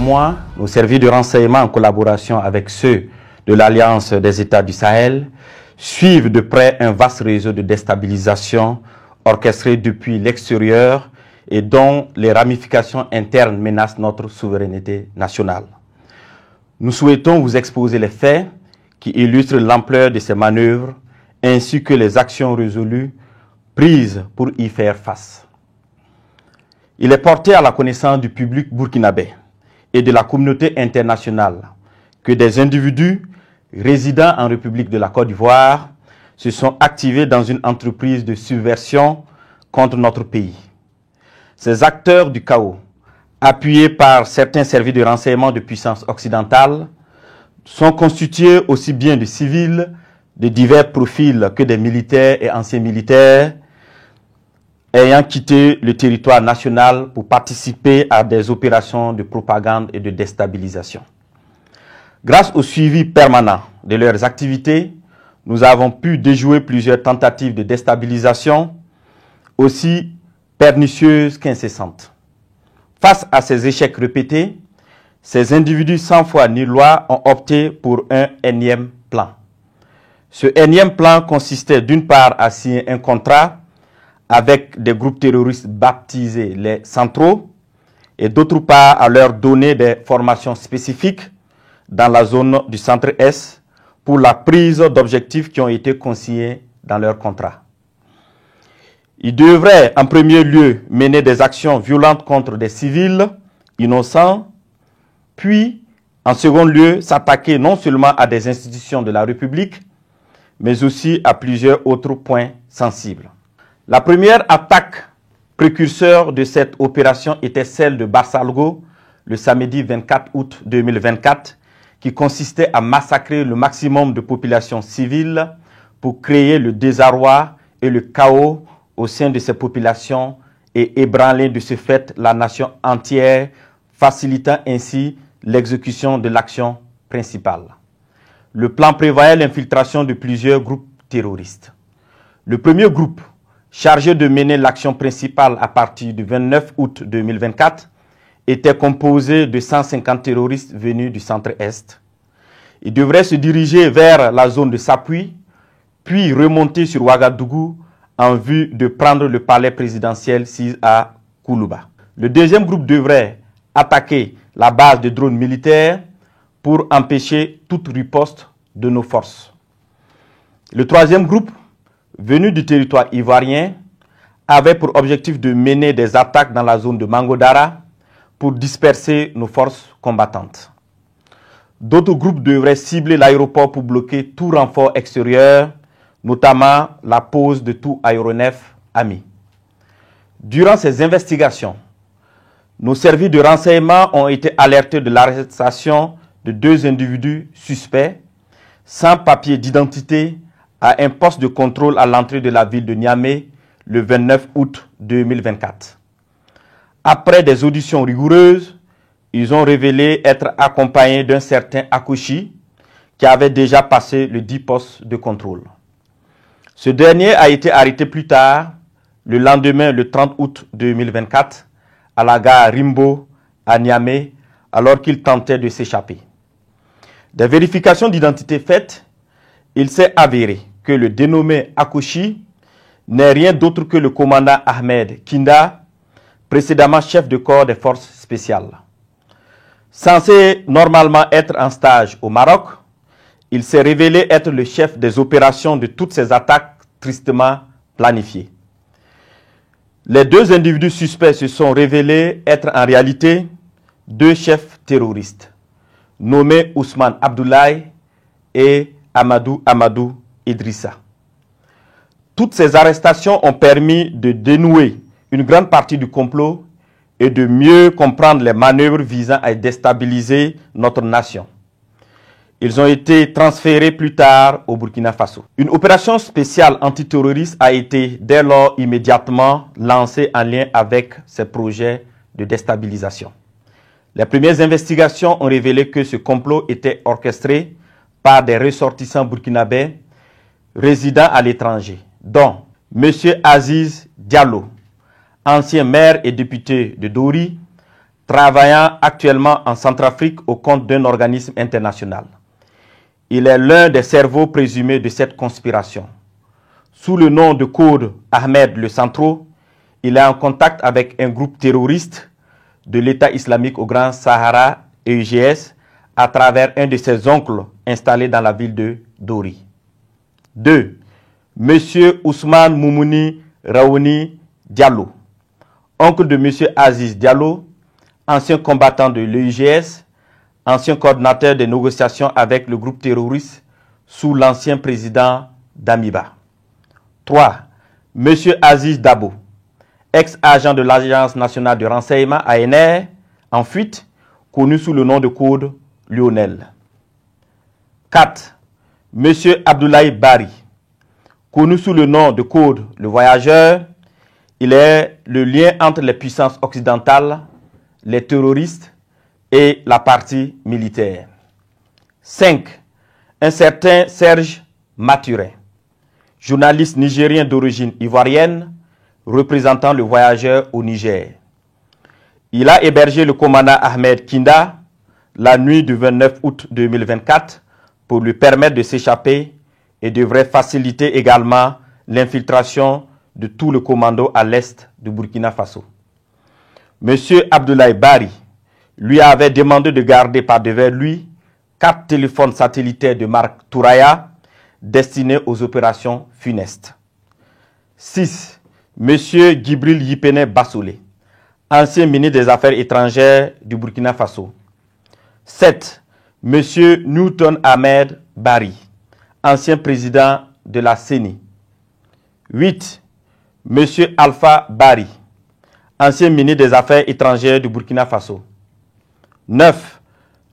mois, nos services de renseignement en collaboration avec ceux de l'Alliance des États du Sahel suivent de près un vaste réseau de déstabilisation orchestré depuis l'extérieur et dont les ramifications internes menacent notre souveraineté nationale. Nous souhaitons vous exposer les faits qui illustrent l'ampleur de ces manœuvres ainsi que les actions résolues prises pour y faire face. Il est porté à la connaissance du public burkinabé et de la communauté internationale que des individus résidant en République de la Côte d'Ivoire se sont activés dans une entreprise de subversion contre notre pays. Ces acteurs du chaos, appuyés par certains services de renseignement de puissance occidentale, sont constitués aussi bien de civils de divers profils que des militaires et anciens militaires ayant quitté le territoire national pour participer à des opérations de propagande et de déstabilisation. Grâce au suivi permanent de leurs activités, nous avons pu déjouer plusieurs tentatives de déstabilisation, aussi pernicieuses qu'incessantes. Face à ces échecs répétés, ces individus sans foi ni loi ont opté pour un énième plan. Ce énième plan consistait d'une part à signer un contrat avec des groupes terroristes baptisés les centraux et d'autre part à leur donner des formations spécifiques dans la zone du centre-est pour la prise d'objectifs qui ont été consignés dans leur contrat. Ils devraient en premier lieu mener des actions violentes contre des civils innocents, puis en second lieu s'attaquer non seulement à des institutions de la République, mais aussi à plusieurs autres points sensibles. La première attaque précurseur de cette opération était celle de Barsalgo le samedi 24 août 2024, qui consistait à massacrer le maximum de populations civiles pour créer le désarroi et le chaos au sein de ces populations et ébranler de ce fait la nation entière, facilitant ainsi l'exécution de l'action principale. Le plan prévoyait l'infiltration de plusieurs groupes terroristes. Le premier groupe, chargé de mener l'action principale à partir du 29 août 2024, était composé de 150 terroristes venus du centre-est. Ils devraient se diriger vers la zone de Sapui, puis remonter sur Ouagadougou en vue de prendre le palais présidentiel à Koulouba. Le deuxième groupe devrait attaquer la base de drones militaires pour empêcher toute riposte de nos forces. Le troisième groupe, venu du territoire ivoirien, avait pour objectif de mener des attaques dans la zone de Mangodara pour disperser nos forces combattantes. D'autres groupes devraient cibler l'aéroport pour bloquer tout renfort extérieur, notamment la pose de tout aéronef ami. Durant ces investigations, nos services de renseignement ont été alertés de l'arrestation de 2 individus suspects sans papier d'identité à un poste de contrôle à l'entrée de la ville de Niamey le 29 août 2024. Après des auditions rigoureuses, ils ont révélé être accompagnés d'un certain Akouchi qui avait déjà passé le 10 postes de contrôle. Ce dernier a été arrêté plus tard, le lendemain, le 30 août 2024, à la gare Rimbo à Niamey, alors qu'il tentait de s'échapper. Des vérifications d'identité faites, il s'est avéré que le dénommé Akouchi n'est rien d'autre que le commandant Ahmed Kinda, précédemment chef de corps des forces spéciales. Censé normalement être en stage au Maroc, il s'est révélé être le chef des opérations de toutes ces attaques tristement planifiées. Les 2 individus suspects se sont révélés être en réalité 2 chefs terroristes, nommés Ousmane Abdoulaye et Amadou Idrissa. Toutes ces arrestations ont permis de dénouer une grande partie du complot et de mieux comprendre les manœuvres visant à déstabiliser notre nation. Ils ont été transférés plus tard au Burkina Faso. Une opération spéciale antiterroriste a été dès lors immédiatement lancée en lien avec ces projets de déstabilisation. Les premières investigations ont révélé que ce complot était orchestré par des ressortissants burkinabés résidant à l'étranger, dont M. Aziz Diallo, ancien maire et député de Dori, travaillant actuellement en Centrafrique au compte d'un organisme international. Il est l'un des cerveaux présumés de cette conspiration. Sous le nom de code Ahmed le Centro, il est en contact avec un groupe terroriste de l'État islamique au Grand Sahara, EIGS, à travers un de ses oncles installé dans la ville de Dori. 2. Monsieur Ousmane Moumouni Raouni Diallo, oncle de Monsieur Aziz Diallo, ancien combattant de l'EIGS, ancien coordinateur des négociations avec le groupe terroriste sous l'ancien président Damiba. 3. Monsieur Aziz Dabo, ex-agent de l'Agence nationale de renseignement ANR, en fuite, connu sous le nom de code Lionel. 4. Monsieur Abdoulaye Bari, connu sous le nom de code Le Voyageur, il est le lien entre les puissances occidentales, les terroristes et la partie militaire. 5. Un certain Serge Maturin, journaliste nigérien d'origine ivoirienne, représentant Le Voyageur au Niger. Il a hébergé le commandant Ahmed Kinda la nuit du 29 août 2024 pour lui permettre de s'échapper et devrait faciliter également l'infiltration de tout le commando à l'est du Burkina Faso. Monsieur Abdoulaye Bari lui avait demandé de garder par devers lui 4 téléphones satellitaires de marque Touraya destinés aux opérations funestes. 6. Monsieur Djibril Yipene Bassolé, ancien ministre des Affaires étrangères du Burkina Faso. 7. Monsieur Newton Ahmed Bari, ancien président de la CENI. 8. Monsieur Alpha Bari, ancien ministre des Affaires étrangères du Burkina Faso. 9.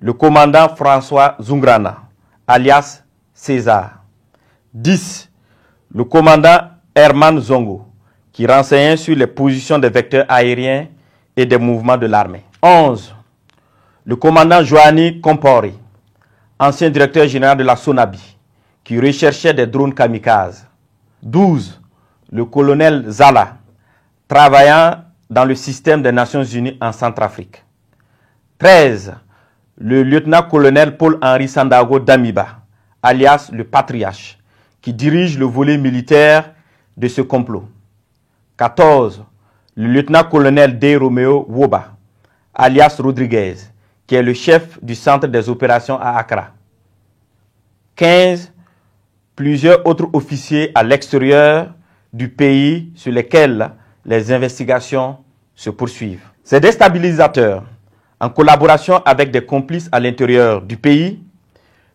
Le commandant François Zungrana, alias César. 10. Le commandant Herman Zongo, qui renseignait sur les positions des vecteurs aériens et des mouvements de l'armée. 11. Le commandant Joanny Kompori, ancien directeur général de la Sonabi, qui recherchait des drones kamikazes. 12. Le colonel Zala, travaillant dans le système des Nations Unies en Centrafrique. 13. Le lieutenant-colonel Paul-Henri Sandaogo Damiba, alias le Patriarche, qui dirige le volet militaire de ce complot. 14. Le lieutenant-colonel D. Romeo Woba, alias Rodriguez, qui est le chef du centre des opérations à Accra. 15. Plusieurs autres officiers à l'extérieur du pays sur lesquels les investigations se poursuivent. Ces déstabilisateurs, en collaboration avec des complices à l'intérieur du pays,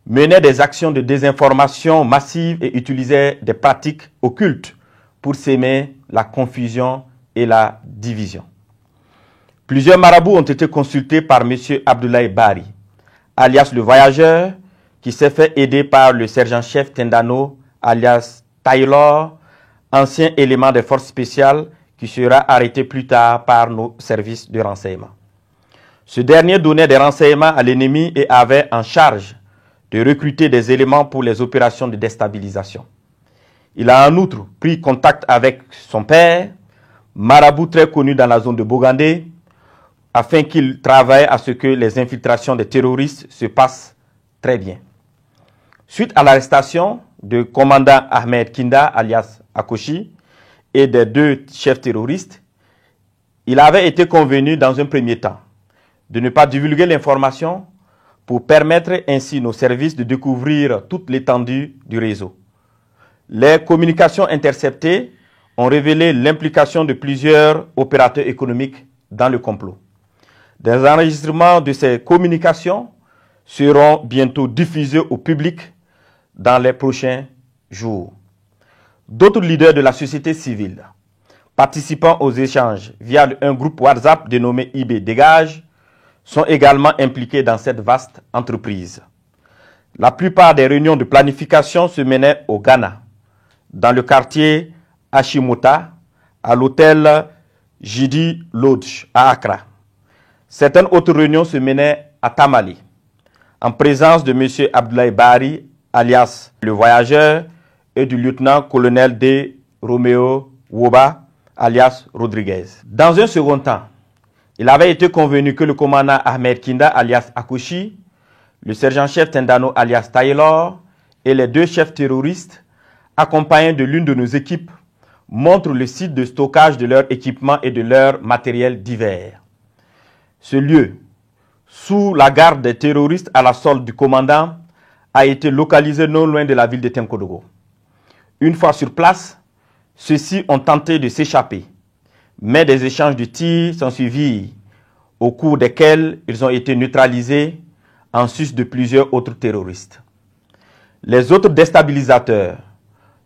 menaient des actions de désinformation massive et utilisaient des pratiques occultes pour s'aimer la confusion et la division. Plusieurs marabouts ont été consultés par M. Abdoulaye Bari, alias le Voyageur, qui s'est fait aider par le sergent-chef Tendano, alias Taylor, ancien élément des forces spéciales qui sera arrêté plus tard par nos services de renseignement. Ce dernier donnait des renseignements à l'ennemi et avait en charge de recruter des éléments pour les opérations de déstabilisation. Il a en outre pris contact avec son père, marabout très connu dans la zone de Bogandé, afin qu'il travaille à ce que les infiltrations des terroristes se passent très bien. Suite à l'arrestation du commandant Ahmed Kinda, alias Akoshi, et des 2 chefs terroristes, il avait été convenu dans un premier temps de ne pas divulguer l'information pour permettre ainsi nos services de découvrir toute l'étendue du réseau. Les communications interceptées ont révélé l'implication de plusieurs opérateurs économiques dans le complot. Des enregistrements de ces communications seront bientôt diffusés au public dans les prochains jours. D'autres leaders de la société civile participant aux échanges via un groupe WhatsApp dénommé IB Dégage sont également impliqués dans cette vaste entreprise. La plupart des réunions de planification se menaient au Ghana, dans le quartier Hashimota, à l'hôtel Jidi Lodge à Accra. Certaines autres réunions se menaient à Tamale, en présence de M. Abdoulaye Bari, alias le Voyageur, et du lieutenant-colonel D. Romeo Woba, alias Rodriguez. Dans un second temps, Il avait été convenu que le commandant Ahmed Kinda alias Akoshi, le sergent-chef Tendano alias Taylor et les 2 chefs terroristes, accompagnés de l'une de nos équipes, montrent le site de stockage de leurs équipements et de leurs matériels divers. Ce lieu, sous la garde des terroristes à la solde du commandant, a été localisé non loin de la ville de Tenkodogo. Une fois sur place, ceux-ci ont tenté de s'échapper, mais des échanges de tirs sont suivis, au cours desquels ils ont été neutralisés en sus de plusieurs autres terroristes. Les autres déstabilisateurs,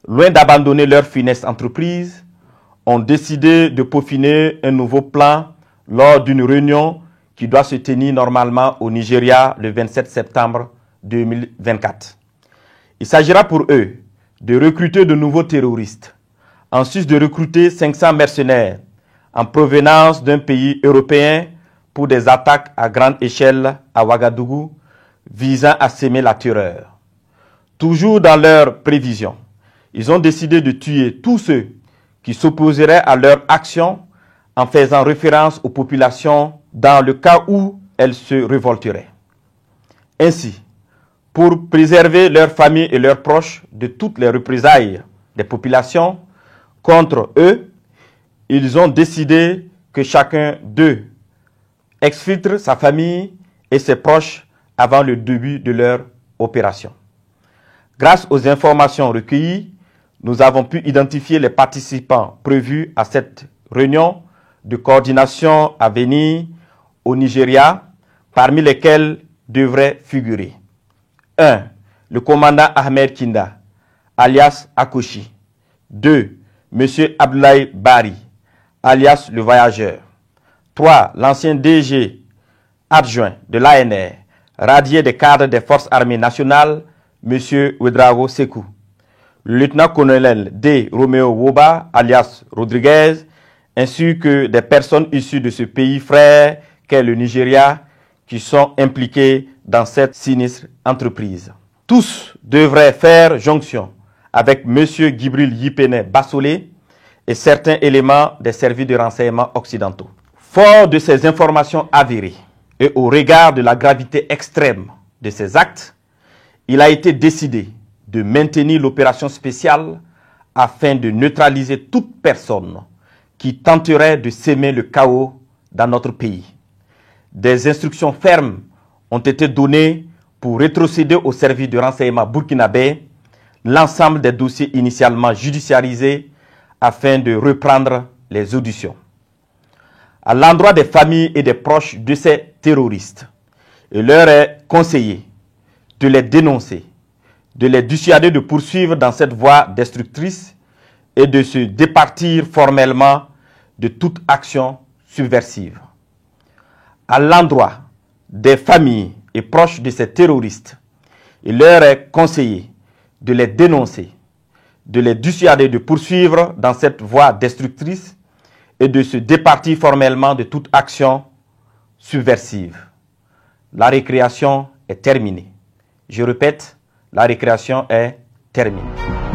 loin d'abandonner leur funeste entreprise, ont décidé de peaufiner un nouveau plan lors d'une réunion qui doit se tenir normalement au Nigeria le 27 septembre 2024. Il s'agira pour eux de recruter de nouveaux terroristes, en sus de recruter 500 mercenaires en provenance d'un pays européen pour des attaques à grande échelle à Ouagadougou visant à semer la terreur. Toujours dans leurs prévisions, ils ont décidé de tuer tous ceux qui s'opposeraient à leur action en faisant référence aux populations dans le cas où elles se révolteraient. Ainsi, pour préserver leurs familles et leurs proches de toutes les représailles des populations contre eux, ils ont décidé que chacun d'eux exfiltre sa famille et ses proches avant le début de leur opération. Grâce aux informations recueillies, nous avons pu identifier les participants prévus à cette réunion de coordination à venir au Nigeria, parmi lesquels devraient figurer 1. Le commandant Ahmed Kinda, alias Akoshi. 2. M. Abdoulaye Bari, alias le voyageur. 3. L'ancien DG adjoint de l'ANR, radié des cadres des forces armées nationales, M. Ouedraogo Sekou. Le lieutenant-colonel D. Romeo Woba, alias Rodriguez, ainsi que des personnes issues de ce pays frère qu'est le Nigeria, qui sont impliquées dans cette sinistre entreprise. Tous devraient faire jonction avec M. Gibril Yipene Bassolé et certains éléments des services de renseignement occidentaux. Fort de ces informations avérées et au regard de la gravité extrême de ces actes, il a été décidé de maintenir l'opération spéciale afin de neutraliser toute personne qui tenterait de semer le chaos dans notre pays. Des instructions fermes ont été données pour rétrocéder au service de renseignement burkinabé l'ensemble des dossiers initialement judiciarisés afin de reprendre les auditions. À l'endroit des familles et des proches de ces terroristes, il leur est conseillé de les dénoncer, de les dissuader de poursuivre dans cette voie destructrice et de se départir formellement de toute action subversive. À l'endroit des familles et proches de ces terroristes, il leur est conseillé de les dénoncer, de les dissuader de poursuivre dans cette voie destructrice et de se départir formellement de toute action subversive. La récréation est terminée. Je répète, la récréation est terminée.